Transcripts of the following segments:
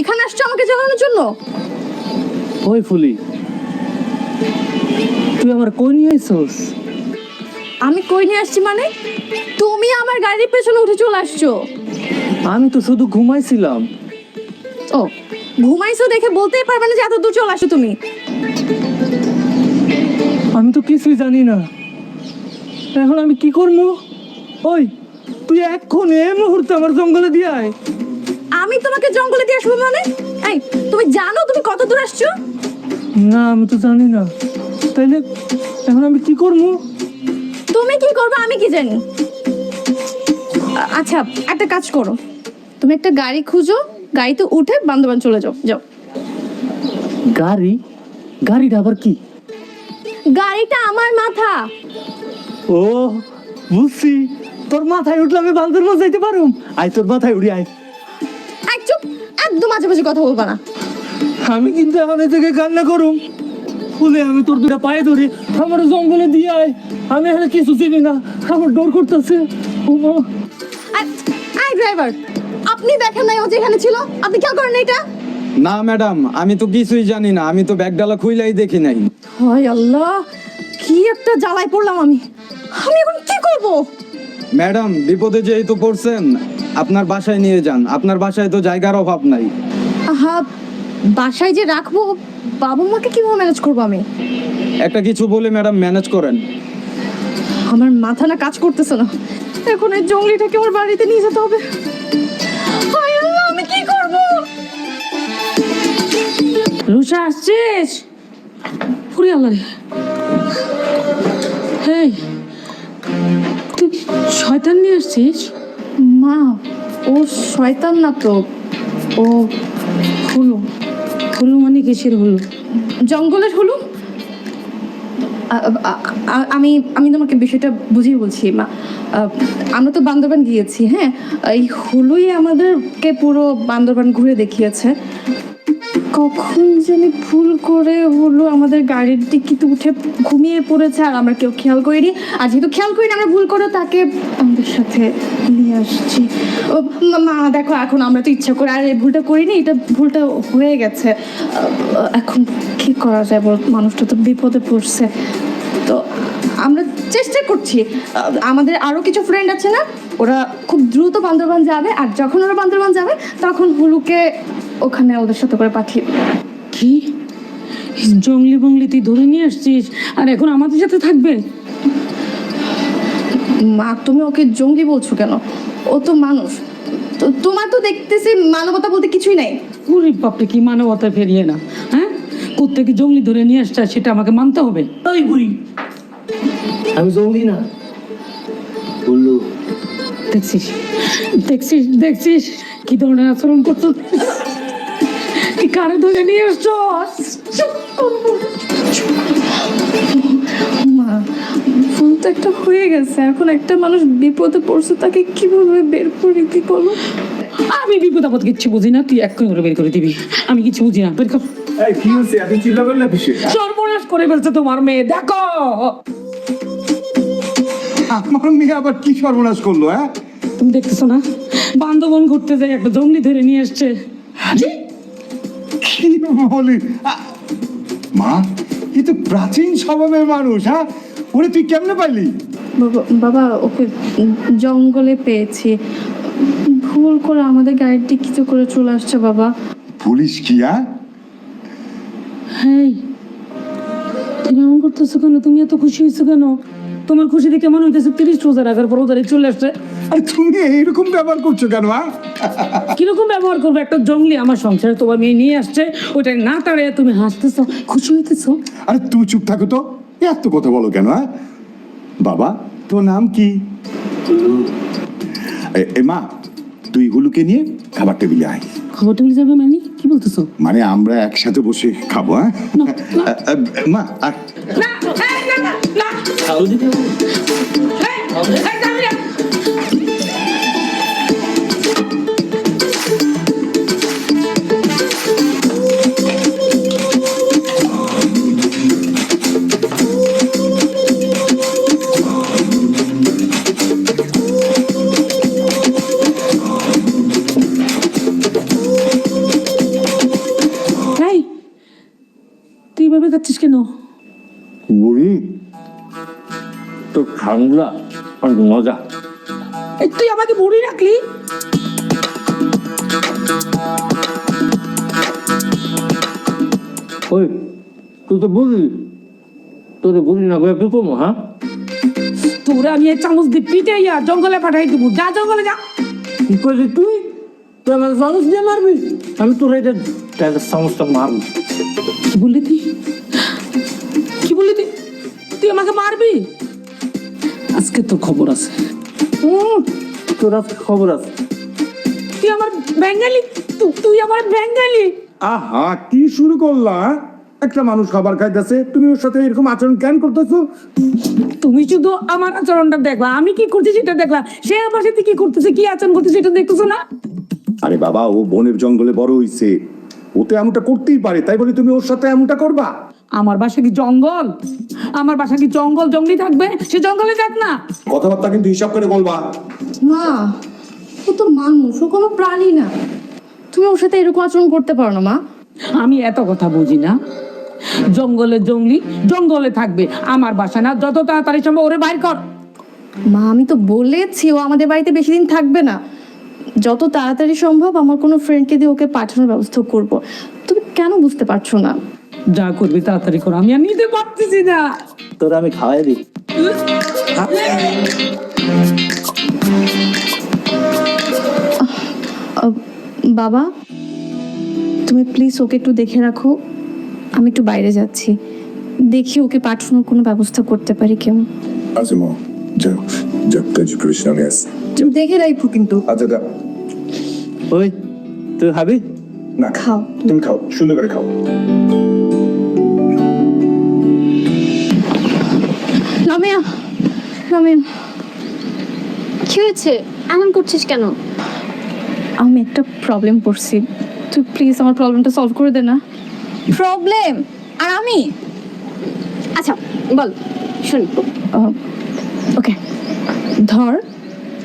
এখানে আসছো আমাকে জ্বালানোর জন্য? ওই ফুলি, তুই আমার কই নিয়ে আইছস? আমি কই নিয়ে আসছি মানে? তুমি আমার গাড়ির পেছনে উঠে চলে আসছো। আমি তো শুধু ঘুমাইছিলাম। ও, ঘুমাইছো দেখে বলতেই পারবে না যে এত দূর চলে আসো তুমি। আমি তো কিছুই জানি না, এখন আমি কি করবো? ওই তুই এখন এই মুহূর্তে আমার জঙ্গলে দিয়ে আয়। আমি তোমাকে জঙ্গলে দিয়ে আসবো মানে? এই, তুমি জানো তুমি কত দূর আসছো? না, আমি তো জানি না। তাইলে এখন আমি কি করবো? তুমি কি করবে আমি কি জানি। আচ্ছা, একটা কাজ করো, তুমি একটা গাড়ি খুঁজো, গাড়িতে উঠে বান্দরবান চলে যাও। যাও। গাড়ি? গাড়িটা আবার কি? গাড়িটা আমার মাথা। ও বুঝছি, তোর মাথায় উঠলে আমি বান্দরবান যাইতে পারুম। আয় তোর মাথায় উড়ি আয়। এক চুপ, একদম মাঝে মাঝে কথা বলবা না। আমি কিন্তু এখন এই থেকে কান্না করুম। ফুলে আমি তোর দুটা পায়ে ধরি, আমার জঙ্গলে দিয়ে আয়। আমি এখানে কিছু চিনি না, আমার ডর করতেছে। এই ড্রাইভার, আপনি দেখেন নাই ও যেখানে ছিল? আপনি খেয়াল করেন এটা? না ম্যাডাম, আমি তো কিছুই জানি না, আমি তো ব্যাগডালা খুইলাই দেখি নাই। হায় আল্লাহ, কি একটা জ্বালায় পড়লাম আমি। আমি এখন কি করব? ম্যাডাম, বিপদে যেহেতু পড়ছেন, আপনার বাসায় নিয়ে যান। আপনার বাসায় তো জায়গার অভাব নাই। আহা, বাসায় যে রাখবো, বাবা মাকে কিভাবে ম্যানেজ করবো আমি? একটা কিছু বলে ম্যাডাম ম্যানেজ করেন। আমার মাথা না কাজ করতেছে না। এখন এই জঙ্গলিটাকে আমার বাড়িতে নিয়ে যেতে হবে। হায় আল্লাহ, আমি কি করব? রুষা আসছিস? পুরি আল্লাহ রে। হেই, তুই শয়তান নিয়ে আসছিস? মা, ও শয়তান না তো, ও হলো হলো মানে কিসের হলো? জঙ্গলের হলু। আমি আমি তোমাকে বিষয়টা বুঝিয়ে বলছি মা। আমরা তো বান্দরবান গিয়েছি, হ্যাঁ। এই হুলুই আমাদেরকে পুরো বান্দরবান ঘুরে দেখিয়েছে। কখন জানি ভুল করে হলো আমাদের গাড়ির ডিকিতে উঠে ঘুমিয়ে পড়েছে, আর আমরা কেউ খেয়াল করিনি। আর যেহেতু খেয়াল করিনি, আমরা ভুল করে তাকে আমাদের সাথে নিয়ে আসছি। ও মা দেখো, এখন আমরা তো ইচ্ছা করে আর এই ভুলটা করিনি, এটা ভুলটা হয়ে গেছে। এখন কি করা যায় বল, মানুষটা তো বিপদে পড়ছে। তো আমরা চেষ্টা করছি, আমাদের আরও কিছু ফ্রেন্ড আছে না, ওরা খুব দ্রুত বান্দরবান যাবে, আর যখন ওরা বান্দরবান যাবে তখন হুলুকে ওখানে ওদের সাথে করে পাঠিয়ে দেবে। কি জঙ্গলি বংলি তুই ধরে নিয়ে আসছিস আর এখন আমাদের সাথে থাকবে? মা, তুমি ওকে জঙ্গি বলছো কেন? ও তো মানুষ। তোমার তো দেখতেছি মানবতা বলতে কিছুই নাই। পুরি বাপরে, কি মানবতা ফেরিয়ে না, হ্যাঁ? কোত্থেকে জঙ্গলি ধরে নিয়ে আসছে সেটা আমাকে মানতে হবে। ওই বুড়ি, আমি জঙ্গলি না। বললো দেখছিস দেখছিস দেখছিস কি ধরনের আচরণ করছো? কি কারে ধরে নিয়ে আসছো? মা, ভুল তো একটা হয়ে গেছে, এখন একটা মানুষ বিপদে পড়ছে, তাকে কিভাবে বের করে দিই বলো? আমি বিপদ আপদ কিচ্ছু বুঝি না, তুই এক্ষুনি করে বের করে দিবি। আমি কিছু বুঝি না, বের কর। এই কি হচ্ছে? এত চিল্লা করলে কিসে? সর্বনাশ করে ফেলছে তোমার মেয়ে, দেখো। আমার মেয়ে আবার কি সর্বনাশ করলো? হ্যাঁ, তুমি দেখতেছো না, বান্ধবন ঘুরতে যাই একটা জঙ্গলি ধরে নিয়ে আসছে। কি বলি? মা, এ তো প্রাচীন স্বভাবের মানুষ। হ্যাঁ, ওরে তুই কেমনে পাইলি? বাবা, ওকে জঙ্গলে পেয়েছি, ভুল করে আমাদের গাড়ির ডিকিতে করে চলে আসছে বাবা। পুলিশ কি? হ্যাঁ, হ্যাঁ, তুমি এমন করতেছো কেন? তুমি এত খুশি হয়েছো কেন? তোমার খুশি দেখে মনে হইতেছে 30 রোজা রাখার পর ওদের চলে আসছে। আরে তুমি এইরকম ব্যবহার করছো কেন? হ্যাঁ, কিরকম ব্যবহার করবো? একটা জঙ্গলি আমার সংসারে তোমার মেয়ে নিয়ে আসছে, ওটা না তাড়ে তুমি হাসতেছো, খুশি হইতেছো? আরে তুমি চুপ থাকো তো, এত কথা বলো কেন? হ্যাঁ বাবা, তোর নাম কি? মা, তুই হুলুকে নিয়ে খাবার টেবিলে আয়। খবর টেবিল যাবে মানে কি বলতেছো? মানে আমরা একসাথে বসে খাবো। হ্যাঁ না, না। মা, আর না, এই, না, না, না। খাও দিতে হবে। এই, এই, যাবি না। কাঁদছিস কেন? বুড়ি তো ঠান্ডা আর মজা। এই তুই আমাকে বুড়ি রাখলি? ওই তুই তো বুঝলি, তোর বুড়ি না করে পেপো হ্যাঁ? তোরে আমি এই চামচ দিয়ে পিটাইয়া জঙ্গলে পাঠাই দেবো। যা জঙ্গলে যা। কি করলি তুই? তুই আমার চামচ দিয়ে মারবি? আমি তোর এটা চামচটা মারবি। কি বললি তুই? কি বললি তুই? তুই আমাকে মারবি? আজকে তোর খবর আছে। তোর আজকে খবর আছে। তুই আমার বেঙ্গালি, তুই আমার বেঙ্গালি। আহা কি শুরু করলা? একটা মানুষ খাবার খাইতেছে, তুমি ওর সাথে এরকম আচরণ কেন করতেছো? তুমি শুধু আমার আচরণটা দেখলা, আমি কি করছি সেটা দেখলা। সে আমার সাথে কি করতেছে, কি আচরণ করতেছে সেটা দেখতেছো না? আরে বাবা, ও বনের জঙ্গলে বড় হইছে, ওতে এমনটা করতেই পারে, তাই বলে তুমি ওর সাথে এমনটা করবা? আমার বাসা কি জঙ্গল? আমার বাসা কি জঙ্গল? জঙ্গলি থাকবে, সে জঙ্গলে যাক না। কথাবার্তা কিন্তু হিসাব করে বলবা। মা, ও তো মানুষ, ও কোনো প্রাণী না। তুমি ওর সাথে এরকম আচরণ করতে পারো না মা। আমি এত কথা বুঝি না। জঙ্গলে জঙ্গলি জঙ্গলে থাকবে, আমার বাসা না। যত তাড়াতাড়ি সম্ভব ওরে বাইর কর। মা, আমি তো বলেছি ও আমাদের বাড়িতে বেশি দিন থাকবে না। যত তাড়াতাড়ি সম্ভব আমার কোনো ফ্রেন্ডকে দিয়ে ওকে পাঠানোর ব্যবস্থা করব। তুমি কেন বুঝতে পারছো না? যা করবি তাড়াতাড়ি কর, আমি আর নিতে পারতেছি না। তোর আমি খাওয়াই দিই। বাবা, তুমি প্লিজ ওকে একটু দেখে রাখো। আমি একটু বাইরে যাচ্ছি, দেখি ওকে পাঠানোর কোনো ব্যবস্থা করতে পারি কেমন। আচ্ছা মা, যাও যাও, কাজ প্রফেশনালি আছে। তুমি দেখে রাখো কিন্তু। আচ্ছা দাও। ওই তুই খাবি? না খাও। তুমি খাও, সুন্দর করে খাও। লামিয়া, লামিয়া, কি হয়েছে? এমন করছিস কেন? আমি একটা প্রবলেম পড়ছি, তুই প্লিজ আমার প্রবলেমটা সলভ করে দে না। প্রবলেম? আর আমি? আচ্ছা বল, শুন। ওকে, ধর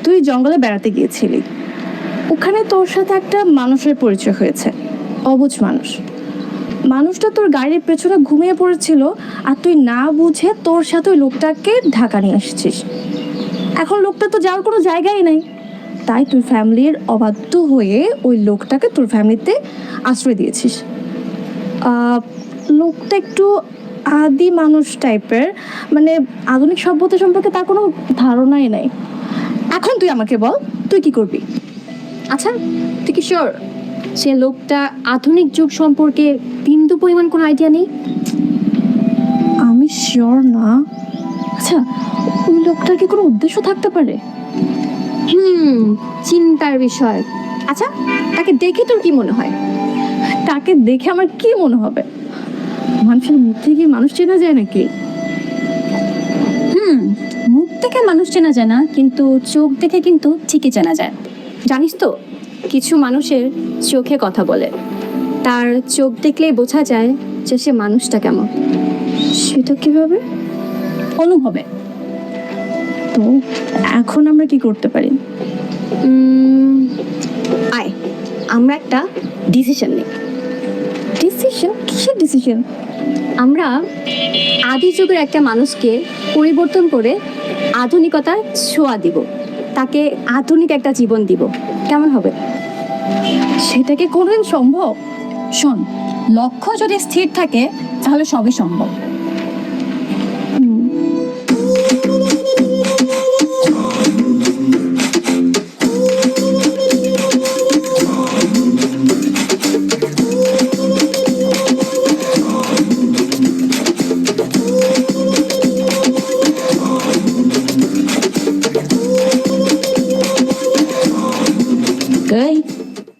তুই জঙ্গলে বেড়াতে গিয়েছিলি, ওখানে তোর সাথে একটা মানুষের পরিচয় হয়েছে, অবুঝ মানুষ। মানুষটা তোর গাড়ির পেছনে ঘুমিয়ে পড়েছিল, আর তুই না বুঝে তোর সাথে ওই লোকটাকে ঢাকা নিয়ে আসছিস। এখন লোকটা তো যাওয়ার কোনো জায়গাই নেই, তাই তুই ফ্যামিলির অবাধ্য হয়ে ওই লোকটাকে তোর ফ্যামিলিতে আশ্রয় দিয়েছিস। লোকটা একটু আদি মানুষ টাইপের, মানে আধুনিক সভ্যতা সম্পর্কে তার কোনো ধারণাই নাই। এখন তুই আমাকে বল, তুই কি করবি? আচ্ছা, তুই কি শিওর সে লোকটা আধুনিক যুগ সম্পর্কে বিন্দু পরিমাণ কোনো আইডিয়া নেই? আমি শিওর না। আচ্ছা, ওই লোকটার কি কোনো উদ্দেশ্য থাকতে পারে? চিন্তার বিষয়। আচ্ছা, তাকে দেখে তোর কি মনে হয়? তাকে দেখে আমার কি মনে হবে? মানুষের মুখ থেকে কি মানুষ চেনা যায় নাকি? মুখ দেখে মানুষ চেনা যায় না, কিন্তু চোখ দেখে কিন্তু ঠিকই চেনা যায়। জানিস তো, কিছু মানুষের চোখে কথা বলে, তার চোখ দেখলেই বোঝা যায় যে সে মানুষটা কেমন। সেটা কিভাবে? অনুভবে। তো এখন আমরা কি করতে পারি? আয়, আমরা একটা ডিসিশন নিই। ডিসিশন? কিসের ডিসিশন? আমরা আদি যুগের একটা মানুষকে পরিবর্তন করে আধুনিকতার ছোঁয়া দিব, তাকে আধুনিক একটা জীবন দিব। কেমন হবে? সেটা কি কোনোদিন সম্ভব? শোন, লক্ষ্য যদি স্থির থাকে তাহলে সবই সম্ভব।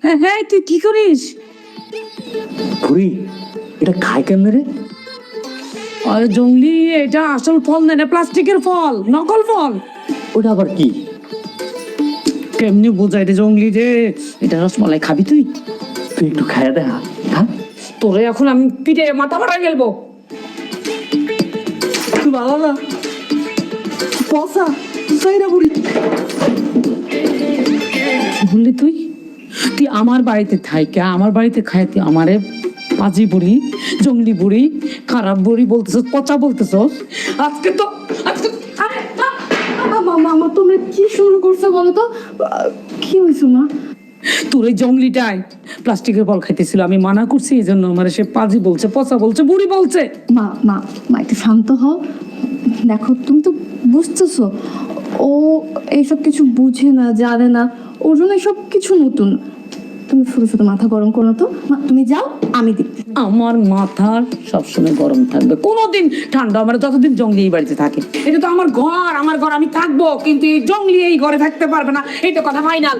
হ্যাঁ হ্যাঁ, তুই কি করিস? বুড়ি এটা খায় কেমনে রে? আরে জঙ্গলি, এটা আসল ফল না, এটা প্লাস্টিকের ফল, নকল ফল। ওটা আবার কি? কেমনি বোঝাই রে জঙ্গলি রে? এটা রসমালাই খাবি তুই? তুই একটু খাইয়া দেখা। হ্যাঁ, তোরে এখন আমি পিঠে মাথা ফাটা গেলবো। তুই ভালো না পসা সাইরা বুড়ি। বললি তুই তুই আমার বাড়িতে থাইকা আমার বাড়িতে খাই, তুই আমারে পাজি বুড়ি, জঙ্গলি বুড়ি, খারাপ বুড়ি বলতেছ, পচা বলতেছ। আজকে তো আজকে আরে মা তোমরা কি শুরু করছো বলো তো? কি হয়েছে মা? তোর এই জঙ্গলিটায় প্লাস্টিকের বল খাইতেছিল, আমি মানা করছি, এই জন্য আমার সে পাজি বলছে, পচা বলছে, বুড়ি বলছে। মা মা মা একটু শান্ত হও। দেখো তুমি তো বুঝতেছো ও এইসব কিছু বুঝে না, জানে না, ওর জন্য এসব কিছু নতুন। তুমি শুধু শুধু মাথা গরম করো না তো। মা তুমি যাও, আমি দেখছি। আমার মাথা সবসময় গরম থাকবে, কোনোদিন ঠান্ডা আমার যতদিন জঙ্গলি এই বাড়িতে থাকে। এটা তো আমার ঘর আমি থাকবো, কিন্তু এই জঙ্গলি এই ঘরে থাকতে পারবে না, এটা কথা ফাইনাল।